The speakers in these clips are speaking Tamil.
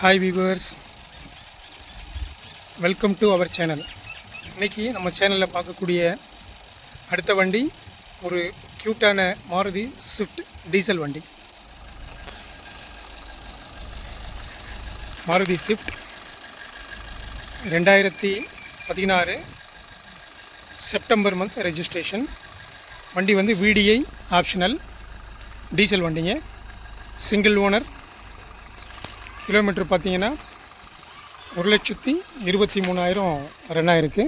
Hi viewers, welcome to our channel. இன்றைக்கி நம்ம சேனலில் பார்க்கக்கூடிய அடுத்த வண்டி ஒரு க்யூட்டான மாருதி ஸ்விஃப்ட் டீசல் வண்டி. Maruti Swift 2016 September month registration. வண்டி வந்து VDI ஆப்ஷனல் டீசல் வண்டிங்க. Single owner. கிலோமீட்டர் பார்த்தீங்கன்னா 1,23,000 ரன் ஆகிருக்கு.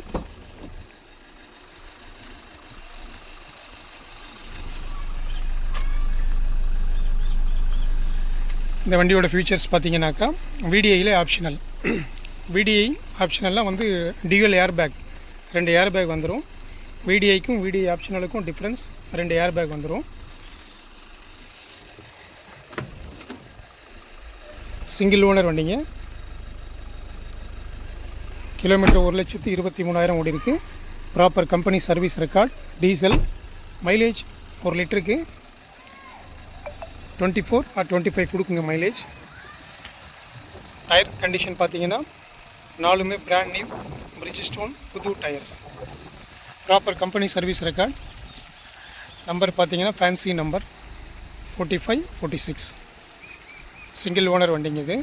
இந்த வண்டியோட ஃபியூச்சர்ஸ் பார்த்தீங்கன்னாக்கா VDIயில் ஆப்ஷனல். VDI ஆப்ஷனல்லாம் வந்து dual air bag, 2 air bag வந்துடும். VDIக்கும் VDI ஆப்ஷனலுக்கும் டிஃப்ரென்ஸ், 2 ஏர் பேக் வந்துடும். சிங்கிள் ஓனர் வண்டிங்க. கிலோமீட்டர் 1,23,000 ஓடி இருக்குது. Proper company service record. Diesel. Mileage 1 லிட்டருக்கு 24 or 25 கொடுக்குங்க மைலேஜ். டயர் கண்டிஷன் பார்த்தீங்கன்னா 4மே பிராண்ட் நியூ பிரிட்ஜ்ஸ்டோன் புது tyres. Proper company service record. Number பார்த்தீங்கன்னா ஃபேன்சி நம்பர் 45, 46. சிங்கிள் ஓனர் வண்டிங்க இது.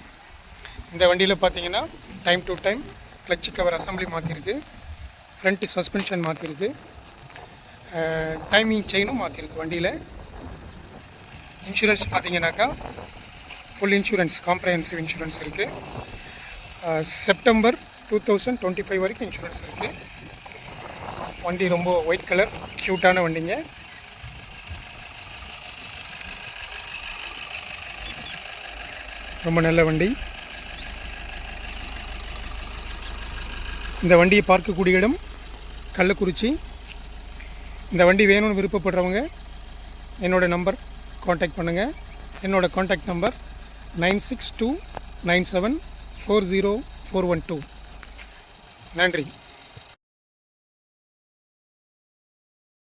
இந்த வண்டியில் பார்த்தீங்கன்னா time to time clutch cover assembly மாற்றிருக்கு. ஃப்ரண்ட் சஸ்பென்ஷன் மாற்றிருக்கு. டைமிங் செயினும் மாற்றிருக்கு வண்டியில். இன்சூரன்ஸ் பார்த்தீங்கன்னாக்கா ஃபுல் இன்சூரன்ஸ், காம்ப்ரஹென்சிவ் இன்சூரன்ஸ் இருக்குது. செப்டம்பர் 2025 வரைக்கும் இன்சூரன்ஸ் இருக்குது. வண்டி ரொம்ப ஒயிட் கலர் க்யூட்டான வண்டிங்க. ரொம்ப நல்ல வண்டி. இந்த வண்டியை பார்க்கக்கூடிய இடம் கள்ளக்குறிச்சி. இந்த வண்டி வேணும்னு விருப்பப்படுறவங்க என்னோடய நம்பர் காண்டாக்ட் பண்ணுங்கள். என்னோடய காண்டாக்ட் நம்பர் 9629740412. நன்றி.